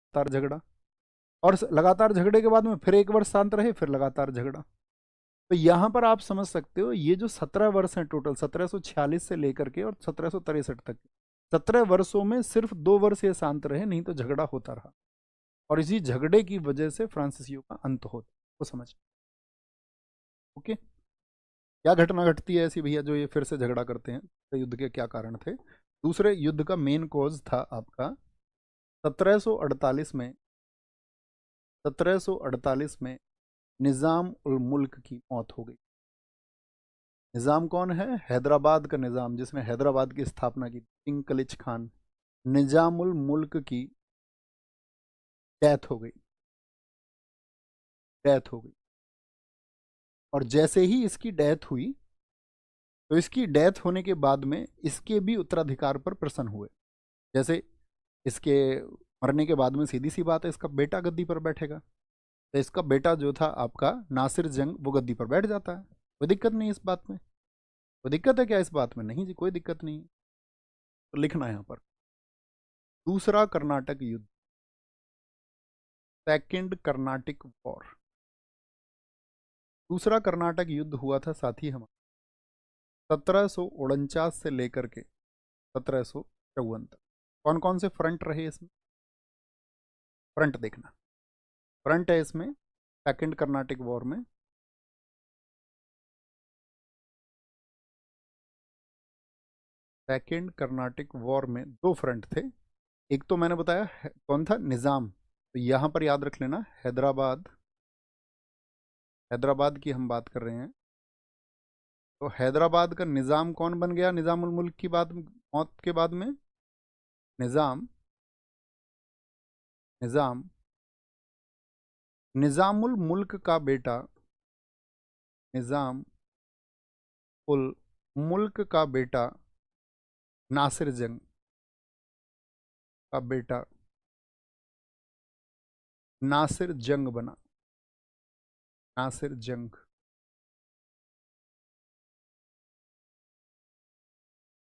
लगातार झगड़ा, और लगातार झगड़े के बाद में फिर 1 वर्ष शांत रहे, फिर लगातार झगड़ा। तो यहाँ पर आप समझ सकते हो ये जो 17 वर्ष हैं टोटल, 1746 से लेकर के और 1763 तक, 17 वर्षों में सिर्फ 2 वर्ष ये शांत रहे, नहीं तो झगड़ा होता रहा। और इसी झगड़े की वजह से फ्रांसीसियों का अंत होता, वो समझ। ओके, क्या घटना घटती है ऐसी भैया जो ये फिर से झगड़ा करते हैं, तो युद्ध के क्या कारण थे? दूसरे युद्ध का मेन कॉज था आपका 1748 में, 1748 में निज़ाम उल मुल्क की मौत हो गई। निज़ाम कौन है? हैदराबाद का निज़ाम, जिसने हैदराबाद की स्थापना की, किंग कलिच खान। निज़ामुल मुल्क की डेथ हो गई, डेथ हो गई। और जैसे ही इसकी डेथ हुई, तो इसकी डेथ होने के बाद में इसके भी उत्तराधिकार पर प्रश्न हुए। जैसे इसके मरने के बाद में सीधी सी बात है इसका बेटा गद्दी पर बैठेगा, तो इसका बेटा जो था आपका नासिर जंग, वो गद्दी पर बैठ जाता है। कोई दिक्कत नहीं इस बात में, कोई दिक्कत है क्या इस बात में? नहीं जी, कोई दिक्कत नहीं है। तो लिखना है यहाँ पर दूसरा कर्नाटक युद्ध, सेकेंड कर्नाटिक वॉर। दूसरा कर्नाटक युद्ध हुआ था साथी हमारा 1749 से लेकर के 1754 तक। कौन कौन से फ्रंट रहे इसमें? फ्रंट देखना, फ्रंट है इसमें सेकेंड कर्नाटिक वॉर में, सेकेंड कर्नाटिक वॉर में 2 फ्रंट थे। एक तो मैंने बताया कौन था? निज़ाम। तो यहाँ पर याद रख लेना हैदराबाद, हैदराबाद की हम बात कर रहे हैं। तो हैदराबाद का निज़ाम कौन बन गया निज़ामुल मुल्क की बात मौत के बाद में? निज़ाम, निज़ाम, निज़ामुल मुल्क का बेटा, निज़ाम उल मुल्क का बेटा नासिर जंग का बेटा नासिर जंग बना, नासिर जंग।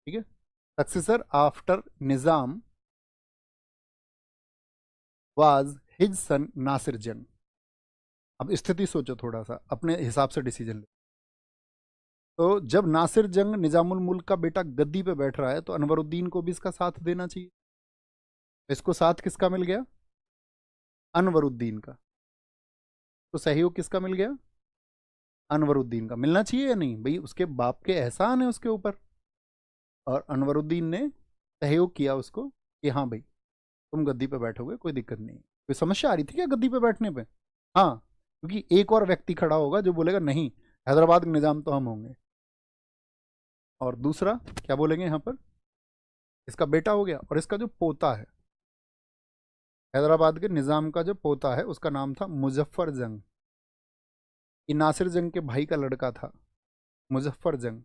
ठीक है, successor after Nizam was his son Nasir Jung. अब स्थिति सोचो थोड़ा सा, अपने हिसाब से डिसीजन लो। तो जब नासिर जंग निजामुल मुल्क का बेटा गद्दी पे बैठ रहा है, तो अनवरुद्दीन को भी इसका साथ देना चाहिए। इसको साथ किसका मिल गया? अनवरुद्दीन का। तो सहयोग किसका मिल गया? अनवरुद्दीन का। मिलना चाहिए या नहीं भाई? उसके बाप के एहसान है उसके ऊपर, और अनवरुद्दीन ने सहयोग किया उसको कि हाँ भाई तुम गद्दी पे बैठोगे, कोई दिक्कत नहीं। कोई समस्या आ रही थी क्या गद्दी पे बैठने पे? हाँ, क्योंकि एक और व्यक्ति खड़ा होगा जो बोलेगा नहीं, हैदराबाद का निजाम तो हम होंगे। और दूसरा क्या बोलेंगे यहाँ पर? इसका बेटा हो गया, और इसका जो पोता है, हैदराबाद के निजाम का जो पोता है, उसका नाम था मुजफ्फर जंग। ये नासिर जंग के भाई का लड़का था मुजफ्फर जंग।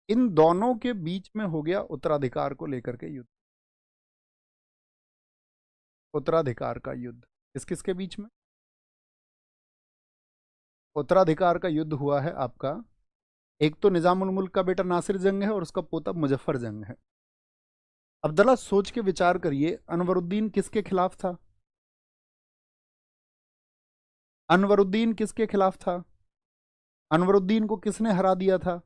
इन दोनों के बीच में हो गया उत्तराधिकार को लेकर के युद्ध, उत्तराधिकार का युद्ध। किस किस के बीच में उत्तराधिकार का युद्ध हुआ है आपका? एक तो निजामुल मुल्क का बेटा नासिर जंग है, और उसका पोता मुजफ्फर जंग है। अब जरा सोच के विचार करिए, अनवरुद्दीन किसके खिलाफ था? अनवरुद्दीन किसके खिलाफ था? अनवरुद्दीन को किसने हरा दिया था?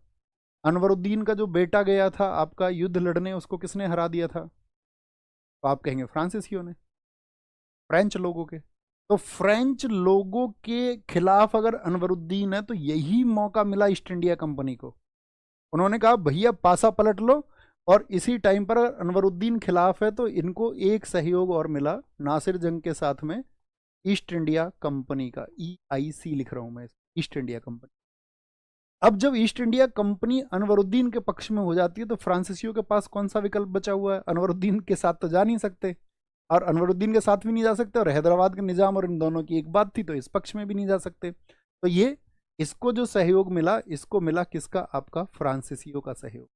अनवरुद्दीन का जो बेटा गया था आपका युद्ध लड़ने, उसको किसने हरा दिया था? तो आप कहेंगे फ्रांसीसियों ने, फ्रेंच लोगों के। तो फ्रेंच लोगों के खिलाफ अगर अनवरुद्दीन है, तो यही मौका मिला ईस्ट इंडिया कंपनी को। उन्होंने कहा भैया पासा पलट लो, और इसी टाइम पर अनवरुद्दीन खिलाफ है, तो इनको एक सहयोग और मिला नासिर जंग के साथ में, ईस्ट इंडिया कंपनी का। EIC लिख रहा हूं मैं, ईस्ट इंडिया कंपनी। अब जब ईस्ट इंडिया कंपनी अनवरुद्दीन के पक्ष में हो जाती है, तो फ्रांसीसियों के पास कौन सा विकल्प बचा हुआ है? अनवरुद्दीन के साथ तो जा नहीं सकते, और अनवरुद्दीन के साथ भी नहीं जा सकते, और हैदराबाद के निजाम और इन दोनों की एक बात थी, तो इस पक्ष में भी नहीं जा सकते। तो ये इसको जो सहयोग मिला, इसको मिला किसका? आपका फ्रांसीसियों का सहयोग।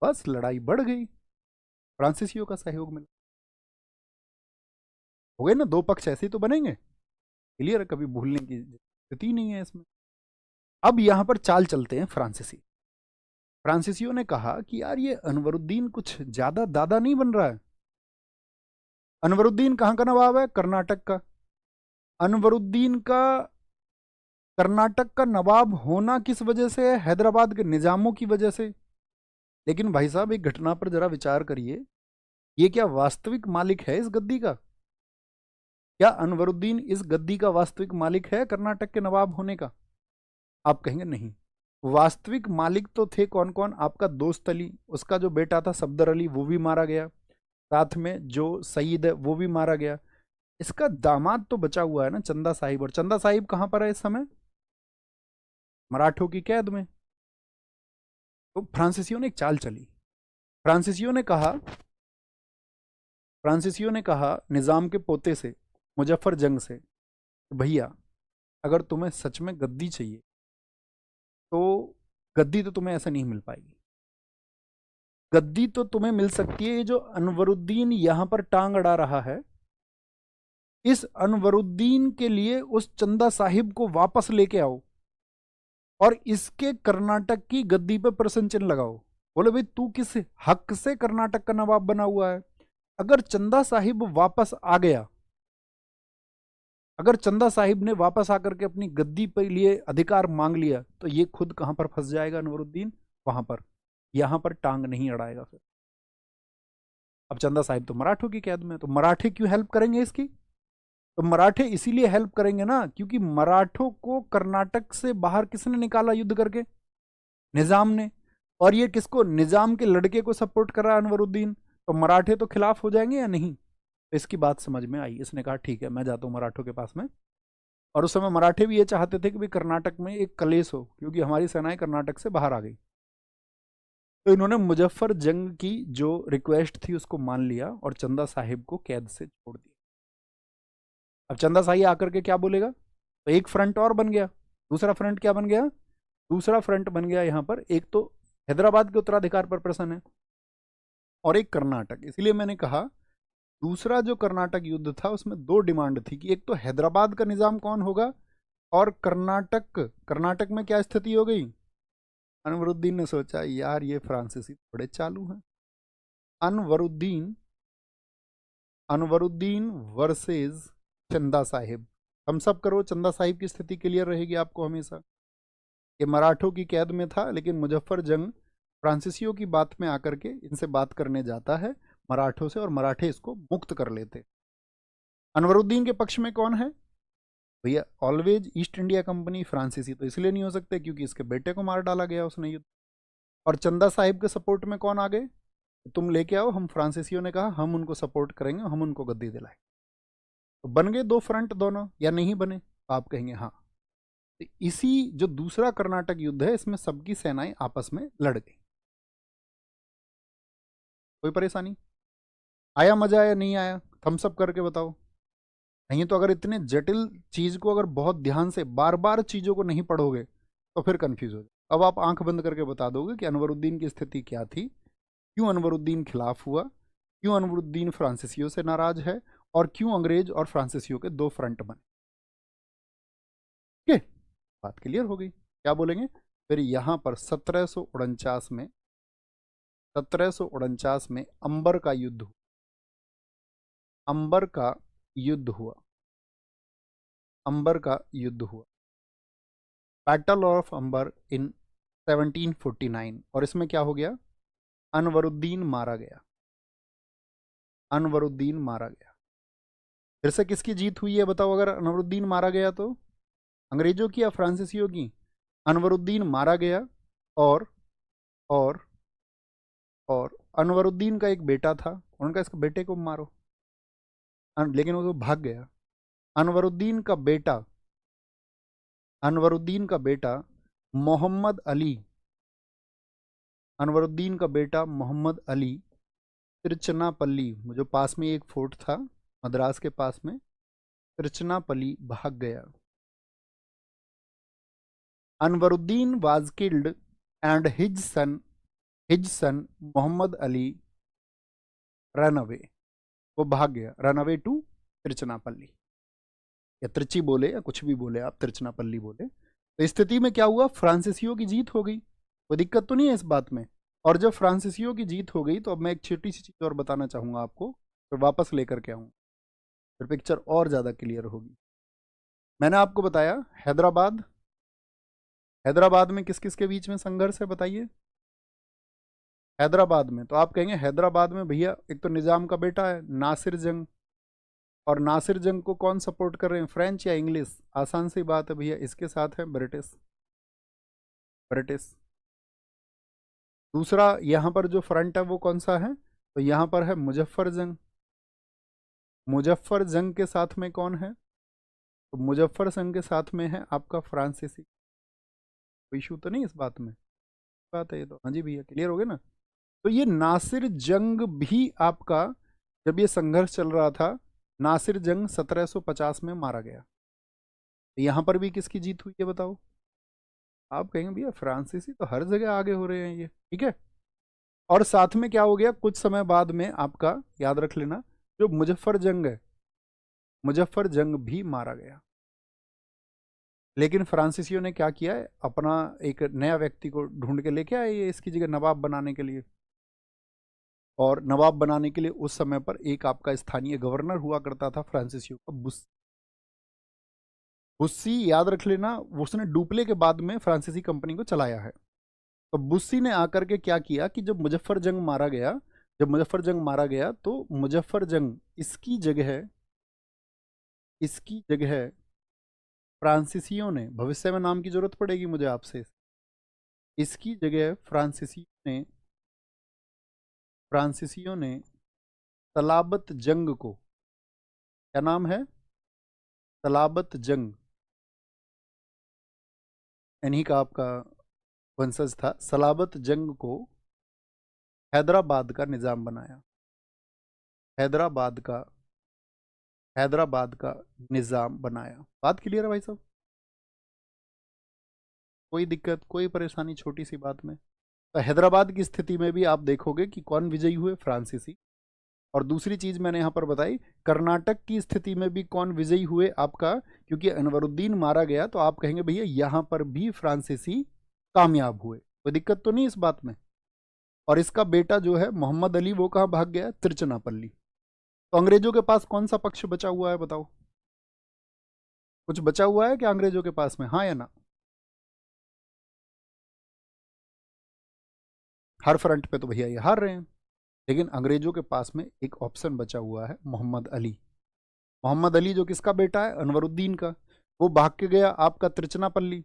बस लड़ाई बढ़ गई, फ्रांसीसियों का सहयोग मिला। हो गए ना, 2 पक्ष ऐसे ही तो बनेंगे। क्लियर है, कभी भूलने की स्थिति नहीं है इसमें। अब यहां पर चाल चलते हैं फ्रांसीसी। फ्रांसीसियों ने कहा कि यार ये अनवरुद्दीन कुछ ज्यादा दादा नहीं बन रहा है, अनवरुद्दीन कहाँ का नवाब है? कर्नाटक का। अनवरुद्दीन का कर्नाटक का नवाब होना किस वजह से है? हैदराबाद के निजामों की वजह से। लेकिन भाई साहब एक घटना पर जरा विचार करिए, ये क्या वास्तविक मालिक है इस गद्दी का? क्या अनवरुद्दीन इस गद्दी का वास्तविक मालिक है कर्नाटक के नवाब होने का? आप कहेंगे नहीं। वास्तविक मालिक तो थे कौन कौन? आपका दोस्त अली, उसका जो बेटा था सफदर अली वो भी मारा गया, साथ में जो सईद है वो भी मारा गया। इसका दामाद तो बचा हुआ है ना, चंदा साहिब। और चंदा साहिब कहां पर है इस समय? मराठों की कैद में। तो फ्रांसीसियों ने एक चाल चली। फ्रांसीसियों ने कहा निजाम के पोते से, मुजफ्फर जंग से, भैया अगर तुम्हें सच में गद्दी चाहिए तो गद्दी तो तुम्हें ऐसे नहीं मिल पाएगी। गद्दी तो तुम्हें मिल सकती है, ये जो अनवरुद्दीन यहां पर टांग अड़ा रहा है, इस अनवरुद्दीन के लिए उस चंदा साहिब को वापस लेके आओ और इसके कर्नाटक की गद्दी पे प्रश्न चिन्ह लगाओ। बोले भाई तू किस हक से कर्नाटक का नवाब बना हुआ है? अगर चंदा साहिब वापस आ गया, अगर चंदा साहिब ने वापस आकर के अपनी गद्दी पर लिए अधिकार मांग लिया, तो ये खुद कहां पर फंस जाएगा अनवरुद्दीन? वहां पर। यहां पर टांग नहीं अड़ाएगा फिर। अब चंदा साहिब तो मराठों की कैद में, तो मराठे क्यों हेल्प करेंगे इसकी? तो मराठे इसीलिए हेल्प करेंगे ना क्योंकि मराठों को कर्नाटक से बाहर किसने निकाला युद्ध करके? निजाम ने। और ये किसको? निजाम के लड़के को सपोर्ट कर रहा है अनवरुद्दीन। तो मराठे तो खिलाफ हो जाएंगे या नहीं? तो इसकी बात समझ में आई। इसने कहा ठीक है मैं जाता हूँ मराठों के पास में। और उस समय मराठे भी ये चाहते थे कि भाई कर्नाटक में एक कलेश हो, क्योंकि हमारी सेनाएं कर्नाटक से बाहर आ गई। तो इन्होंने मुजफ्फर जंग की जो रिक्वेस्ट थी उसको मान लिया और चंदा साहिब को कैद से छोड़ दिया। अब चंदा साहिब आकर के क्या बोलेगा? तो एक फ्रंट और बन गया। दूसरा फ्रंट क्या बन गया? दूसरा फ्रंट बन गया यहाँ पर, एक तो हैदराबाद के उत्तराधिकार पर प्रश्न है और एक कर्नाटक। इसलिए मैंने कहा दूसरा जो कर्नाटक युद्ध था उसमें दो डिमांड थी कि एक तो हैदराबाद का निजाम कौन होगा, और कर्नाटक में क्या स्थिति हो गई? अनवरुद्दीन ने सोचा यार ये फ्रांसीसी थोड़े चालू हैं। अनवरुद्दीन वर्सेस चंदा साहिब। हम सब करो, चंदा साहिब की स्थिति क्लियर रहेगी आपको हमेशा। ये मराठों की कैद में था, लेकिन मुजफ्फर जंग फ्रांसीसियों की बात में आकर के इनसे बात करने जाता है मराठों से, और मराठे इसको मुक्त कर लेते। अनवरुद्दीन के पक्ष में कौन है भैया? Always east India company. फ्रांसीसी तो इसलिए नहीं हो सकते क्योंकि इसके बेटे को मार डाला गया उसने युद्ध। और चंदा साहिब के सपोर्ट में कौन आ गए? तुम लेके आओ, हम फ्रांसीसियों ने कहा हम उनको सपोर्ट करेंगे, हम उनको गद्दी दिलाएं। तो बन गए दो फ्रंट दोनों, या नहीं बने? आप कहेंगे हाँ। तो इसी जो दूसरा कर्नाटक युद्ध है इसमें सबकी सेनाएं आपस में लड़ गई। कोई परेशानी? आया मजा या नहीं आया? थम्स अप करके बताओ। नहीं तो अगर इतने जटिल चीज को अगर बहुत ध्यान से बार बार चीजों को नहीं पढ़ोगे तो फिर कंफ्यूज हो जाए। अब आप आंख बंद करके बता दोगे कि अनवरुद्दीन की स्थिति क्या थी, क्यों अनवरुद्दीन खिलाफ हुआ, क्यों अनवरुद्दीन फ्रांसीसियों से नाराज है, और क्यों अंग्रेज और फ्रांसीसियों के दो फ्रंट बने। ठीक है, बात क्लियर हो गई। क्या बोलेंगे फिर? यहां पर 1749 में अंबर का युद्ध हुआ। अंबर का युद्ध हुआ। अंबर का युद्ध हुआ, बैटल ऑफ अंबर इन 1749। और इसमें क्या हो गया? अनवरुद्दीन मारा गया। अनवरुद्दीन मारा गया। फिर से किसकी जीत हुई है बताओ? अगर अनवरुद्दीन मारा गया तो अंग्रेजों की या फ्रांसीसियों की? अनवरुद्दीन मारा गया। और और और अनवरुद्दीन का एक बेटा था, उनका इसके बेटे को मारो। लेकिन वो तो भाग गया। अनवरुद्दीन का बेटा मोहम्मद अली, अनवरुद्दीन का बेटा मोहम्मद अली तिरुचिरापल्ली, जो पास में एक फोर्ट था मद्रास के पास में, तिरुचिरापल्ली भाग गया। Anwaruddin was killed and his son Mohammed Ali run away. वो भाग गया, रन अवे टू तिरुचिरापल्ली, या त्रिची बोले या कुछ भी बोले आप, तिरुचिरापल्ली बोले। तो स्थिति में क्या हुआ? फ्रांसीसियों की जीत हो गई। कोई दिक्कत तो नहीं है इस बात में। और जब फ्रांसीसियों की जीत हो गई तो अब मैं एक छोटी सी चीज और बताना चाहूंगा आपको फिर वापस लेकर के आऊँ, फिर पिक्चर और ज़्यादा क्लियर होगी। मैंने आपको बताया हैदराबाद, हैदराबाद में किस किस के बीच में संघर्ष है बताइए। हैदराबाद में तो आप कहेंगे हैदराबाद में भैया एक तो निज़ाम का बेटा है नासिर जंग, और नासिर जंग को कौन सपोर्ट कर रहे हैं, फ्रेंच या इंग्लिश? आसान सी बात है भैया, इसके साथ है ब्रिटिश, ब्रिटिश। दूसरा यहाँ पर जो फ्रंट है वो कौन सा है, तो यहाँ पर है मुजफ्फर जंग। मुजफ्फर जंग के साथ में कौन है, तो मुजफ्फर जंग के साथ में है आपका फ्रांसीसी। कोई इशू तो नहीं इस बात में, बात है ये तो, हाँ जी भैया क्लियर हो गया ना। तो ये नासिर जंग भी आपका, जब ये संघर्ष चल रहा था, नासिर जंग 1750 में मारा गया। तो यहाँ पर भी किसकी जीत हुई है बताओ? आप कहेंगे भैया फ्रांसीसी तो हर जगह आगे हो रहे हैं ये, ठीक है। और साथ में क्या हो गया, कुछ समय बाद में आपका याद रख लेना, जो मुजफ्फर जंग है, मुजफ्फर जंग भी मारा गया। लेकिन फ्रांसीसियों ने क्या किया है, अपना एक नया व्यक्ति को ढूंढ के लेके आए ये इसकी जगह नवाब बनाने के लिए। और नवाब बनाने के लिए उस समय पर एक आपका स्थानीय गवर्नर हुआ करता था फ्रांसीसियों का, बुस्सी। बुस्सी याद रख लेना, उसने डुप्ले के बाद में फ्रांसीसी कंपनी को चलाया है। तो बुस्सी ने आकर के क्या किया कि जब मुजफ्फर जंग मारा गया, जब मुजफ्फर जंग मारा गया तो मुजफ्फर जंग इसकी जगह फ्रांसीसियों ने, भविष्य में नाम की जरूरत पड़ेगी मुझे आपसे, इसकी जगह फ्रांसीसियों ने सलाबत जंग को, क्या नाम है, सलाबत जंग, इन्हीं का आपका वंशज था, सलाबत जंग को हैदराबाद का निजाम बनाया। हैदराबाद का निजाम बनाया। बात क्लियर है भाई साहब? कोई दिक्कत, कोई परेशानी छोटी सी बात में? तो हैदराबाद की स्थिति में भी आप देखोगे कि कौन विजयी हुए, फ्रांसीसी। और दूसरी चीज मैंने यहां पर बताई, कर्नाटक की स्थिति में भी कौन विजयी हुए आपका, क्योंकि अनवरुद्दीन मारा गया तो आप कहेंगे भैया यहां पर भी फ्रांसीसी कामयाब हुए। कोई दिक्कत तो नहीं इस बात में। और इसका बेटा जो है मोहम्मद अली, वो कहाँ भाग गया, तिरुचिरापल्ली। तो अंग्रेजों के पास कौन सा पक्ष बचा हुआ है बताओ? कुछ बचा हुआ है क्या अंग्रेजों के पास में, हाँ या ना? हर फ्रंट पे तो भैया ये हार रहे हैं, लेकिन अंग्रेजों के पास में एक ऑप्शन बचा हुआ है, मोहम्मद अली। मोहम्मद अली जो किसका बेटा है, अनवरुद्दीन का। वो भाग के गया आपका तिरुचिरापल्ली।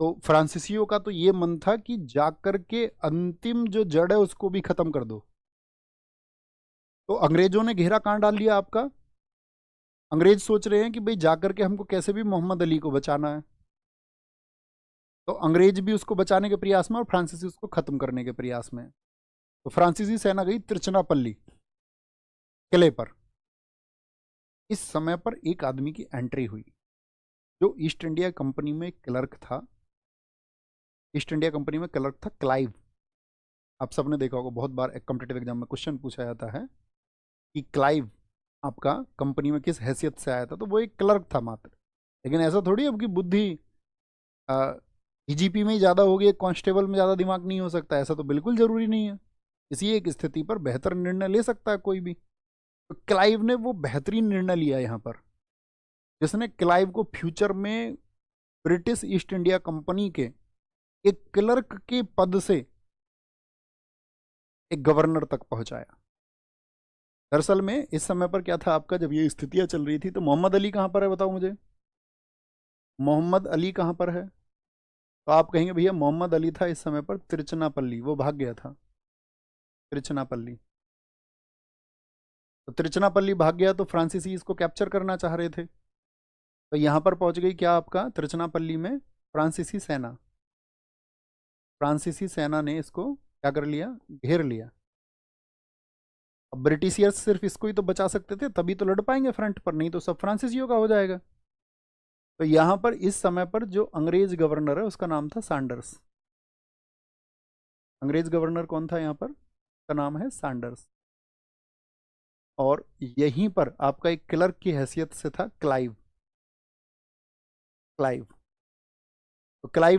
तो फ्रांसीसियों का तो ये मन था कि जाकर के अंतिम जो जड़ है उसको भी खत्म कर दो। तो अंग्रेजों ने घेरा कहां डाल लिया आपका, अंग्रेज सोच रहे हैं कि भाई जाकर के हमको कैसे भी मोहम्मद अली को बचाना है। तो अंग्रेज भी उसको बचाने के प्रयास में और फ्रांसीसी उसको खत्म करने के प्रयास में। तो फ्रांसीसी सेना गई तिरुचिरापल्ली किले पर। इस समय पर एक आदमी की एंट्री हुई जो ईस्ट इंडिया कंपनी में क्लर्क था। ईस्ट इंडिया कंपनी में क्लर्क था क्लाइव। आप सबने देखा होगा, बहुत बार एक कॉम्पिटेटिव एग्जाम में क्वेश्चन पूछा जाता है कि क्लाइव आपका कंपनी में किस हैसियत से आया था, तो वो एक क्लर्क था मात्र। लेकिन ऐसा थोड़ी अब की बुद्धि डीजीपी में ही ज़्यादा होगी, एक कांस्टेबल में ज़्यादा दिमाग नहीं हो सकता, ऐसा तो बिल्कुल ज़रूरी नहीं है। इसी एक स्थिति पर बेहतर निर्णय ले सकता है कोई भी। तो क्लाइव ने वो बेहतरीन निर्णय लिया यहाँ पर, जिसने क्लाइव को फ्यूचर में ब्रिटिश ईस्ट इंडिया कंपनी के एक क्लर्क के पद से एक गवर्नर तक पहुंचाया। दरअसल में इस समय पर क्या था आपका, जब ये स्थितियां चल रही थी, तो मोहम्मद अली कहां पर है बताओ मुझे, मोहम्मद अली कहां पर है? तो आप कहेंगे भैया मोहम्मद अली था इस समय पर तिरुचिरापल्ली, वो भाग गया था तिरुचिरापल्ली। तो तिरुचिरापल्ली भाग गया तो फ्रांसीसी इसको कैप्चर करना चाह रहे थे। तो यहां पर पहुंच गई क्या आपका, तिरुचिरापल्ली में फ्रांसीसी सेना। फ्रांसीसी सेना ने इसको क्या कर लिया, घेर लिया। अब ब्रिटिशियर्स सिर्फ इसको ही तो बचा सकते थे, तभी तो लड़ पाएंगे फ्रंट पर, नहीं तो सब फ्रांसीसियों का हो जाएगा। तो यहां पर इस समय पर जो अंग्रेज गवर्नर है उसका नाम था सैंडर्स। अंग्रेज गवर्नर कौन था यहां पर, उसका नाम है सैंडर्स। और यहीं पर आपका एक क्लर्क की हैसियत से था क्लाइव। क्लाइव, तो क्लाइव